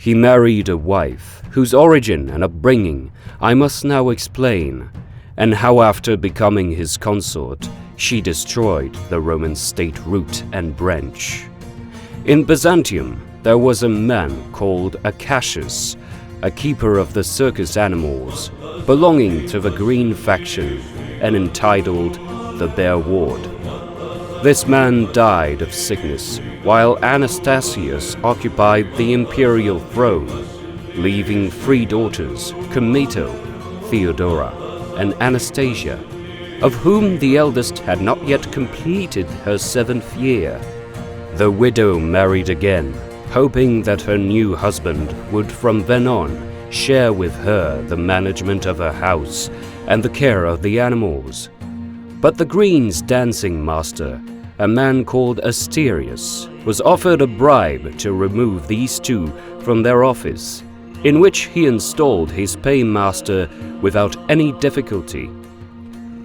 He married a wife, whose origin and upbringing I must now explain, and how after becoming his consort, she destroyed the Roman state root and branch. In Byzantium, there was a man called Cassius, a keeper of the circus animals, belonging to the Green faction and entitled the Bear Ward. This man died of sickness while Anastasius occupied the imperial throne, leaving 3 daughters, Comito, Theodora, and Anastasia, of whom the eldest had not yet completed her 7th year. The widow married again, hoping that her new husband would from then on share with her the management of her house and the care of the animals. But the Green's dancing master, a man called Asterius, was offered a bribe to remove these 2 from their office, in which he installed his paymaster without any difficulty.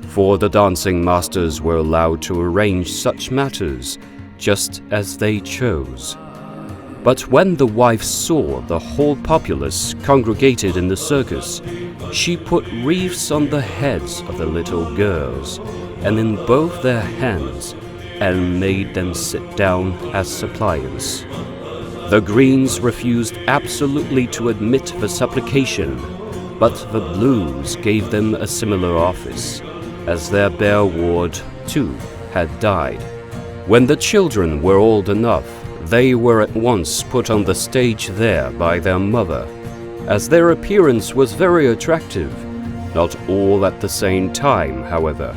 For the dancing masters were allowed to arrange such matters just as they chose. But when the wife saw the whole populace congregated in the circus, she put wreaths on the heads of the little girls and in both their hands, and made them sit down as suppliants. The Greens refused absolutely to admit the supplication, but the Blues gave them a similar office, as their Bear Ward, too, had died. When the children were old enough, they were at once put on the stage there by their mother, as their appearance was very attractive, not all at the same time, however,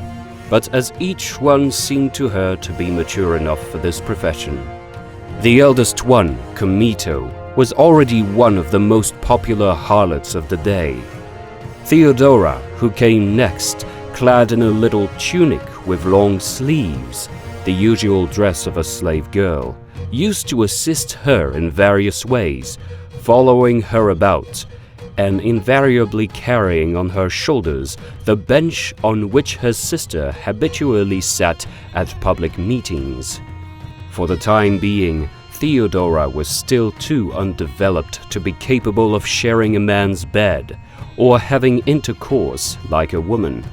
but as each one seemed to her to be mature enough for this profession. The eldest one, Comito, was already one of the most popular harlots of the day. Theodora, who came next, clad in a little tunic with long sleeves, the usual dress of a slave girl, used to assist her in various ways, following her about, and invariably carrying on her shoulders the bench on which her sister habitually sat at public meetings. For the time being, Theodora was still too undeveloped to be capable of sharing a man's bed or having intercourse like a woman.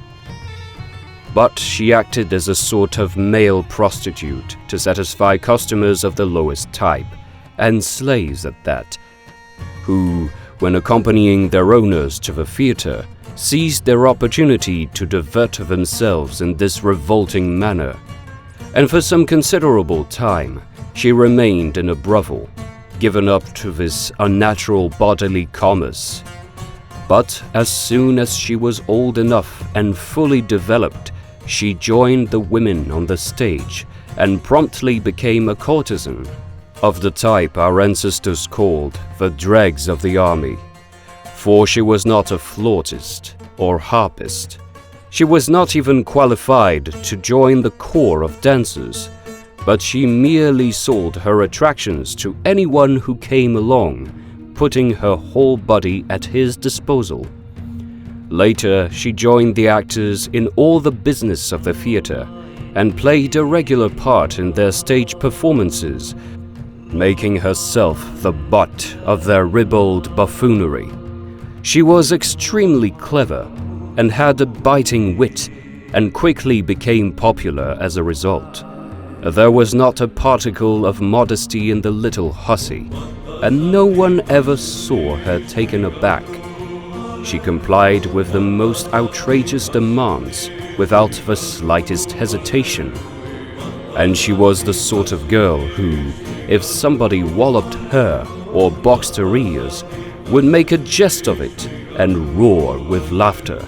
But she acted as a sort of male prostitute to satisfy customers of the lowest type, and slaves at that, who, when accompanying their owners to the theater, seized their opportunity to divert themselves in this revolting manner. And for some considerable time, she remained in a brothel, given up to this unnatural bodily commerce. But as soon as she was old enough and fully developed, she joined the women on the stage and promptly became a courtesan, of the type our ancestors called the dregs of the army. For she was not a flautist or harpist. She was not even qualified to join the corps of dancers, but she merely sold her attractions to anyone who came along, putting her whole body at his disposal. Later, she joined the actors in all the business of the theater and played a regular part in their stage performances, making herself the butt of their ribald buffoonery. She was extremely clever and had a biting wit, and quickly became popular as a result. There was not a particle of modesty in the little hussy, and no one ever saw her taken aback. She complied with the most outrageous demands without the slightest hesitation. And she was the sort of girl who, if somebody walloped her or boxed her ears, would make a jest of it and roar with laughter.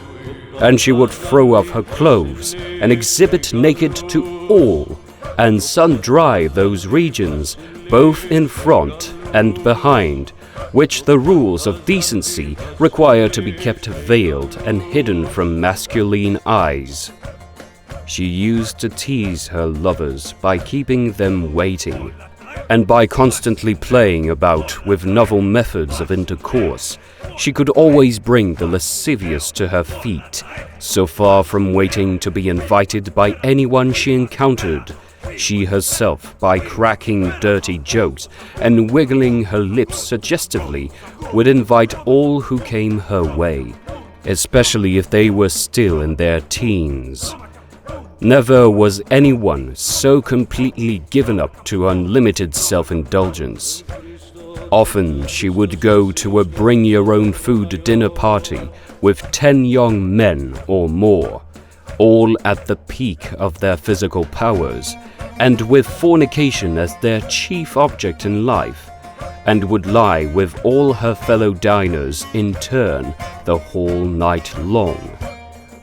And she would throw off her clothes and exhibit naked to all, and sun-dry those regions, both in front and behind, which the rules of decency require to be kept veiled and hidden from masculine eyes. She used to tease her lovers by keeping them waiting, and by constantly playing about with novel methods of intercourse. She could always bring the lascivious to her feet, so far from waiting to be invited by anyone she encountered. She herself, by cracking dirty jokes and wiggling her lips suggestively, would invite all who came her way, especially if they were still in their teens. Never was anyone so completely given up to unlimited self-indulgence. Often she would go to a bring-your-own-food dinner party with 10 young men or more, all at the peak of their physical powers, and with fornication as their chief object in life, and would lie with all her fellow diners in turn the whole night long.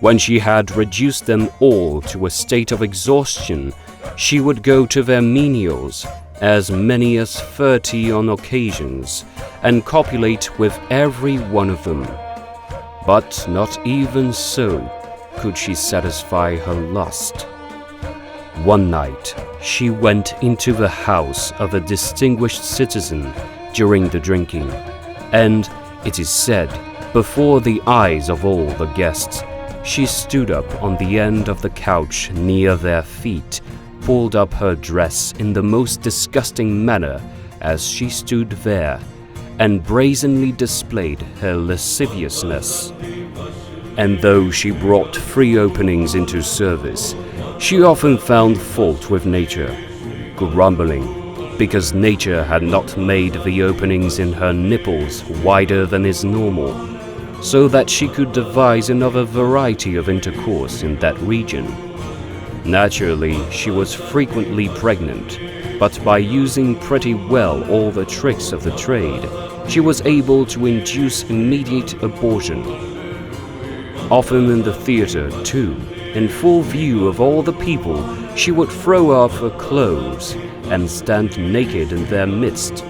When she had reduced them all to a state of exhaustion, she would go to their menials, as many as 30 on occasions, and copulate with every one of them. But not even so could she satisfy her lust. One night, she went into the house of a distinguished citizen during the drinking, and, it is said, before the eyes of all the guests, she stood up on the end of the couch near their feet, pulled up her dress in the most disgusting manner as she stood there, and brazenly displayed her lasciviousness. And though she brought free openings into service, she often found fault with nature, grumbling because nature had not made the openings in her nipples wider than is normal, so that she could devise another variety of intercourse in that region. Naturally, she was frequently pregnant, but by using pretty well all the tricks of the trade, she was able to induce immediate abortion. Often in the theater, too, in full view of all the people, she would throw off her clothes and stand naked in their midst,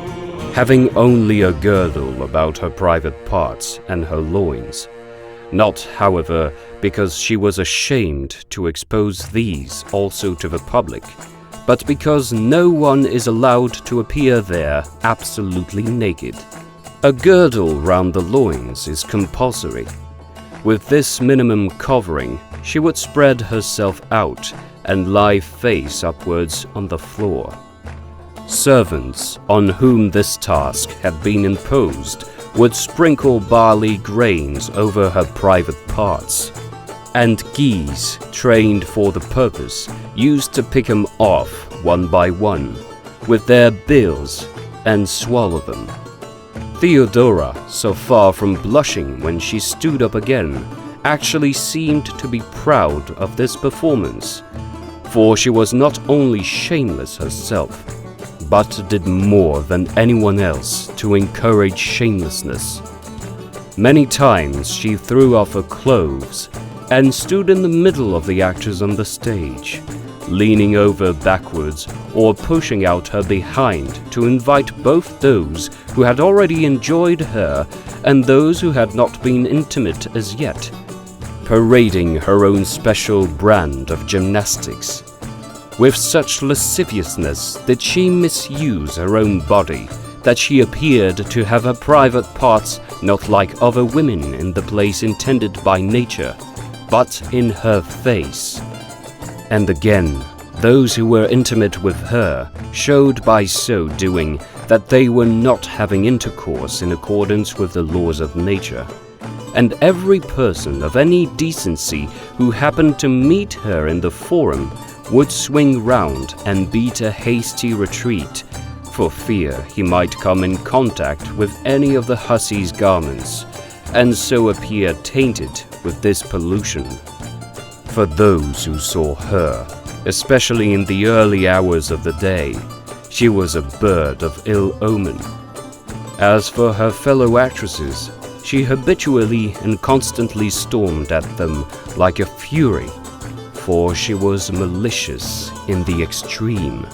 having only a girdle about her private parts and her loins. Not, however, because she was ashamed to expose these also to the public, but because no one is allowed to appear there absolutely naked. A girdle round the loins is compulsory. With this minimum covering, she would spread herself out and lie face upwards on the floor. Servants, on whom this task had been imposed, would sprinkle barley grains over her private parts, and geese, trained for the purpose, used to pick them off one by one with their bills and swallow them. Theodora, so far from blushing when she stood up again, actually seemed to be proud of this performance, for she was not only shameless herself, but did more than anyone else to encourage shamelessness. Many times she threw off her clothes and stood in the middle of the actors on the stage, leaning over backwards or pushing out her behind to invite both those who had already enjoyed her and those who had not been intimate as yet, parading her own special brand of gymnastics. With such lasciviousness did she misuse her own body that she appeared to have her private parts not like other women in the place intended by nature, but in her face. And again, those who were intimate with her showed by so doing that they were not having intercourse in accordance with the laws of nature. And every person of any decency who happened to meet her in the forum would swing round and beat a hasty retreat, for fear he might come in contact with any of the hussy's garments, and so appear tainted with this pollution. For those who saw her, especially in the early hours of the day, she was a bird of ill omen. As for her fellow actresses, she habitually and constantly stormed at them like a fury, for she was malicious in the extreme.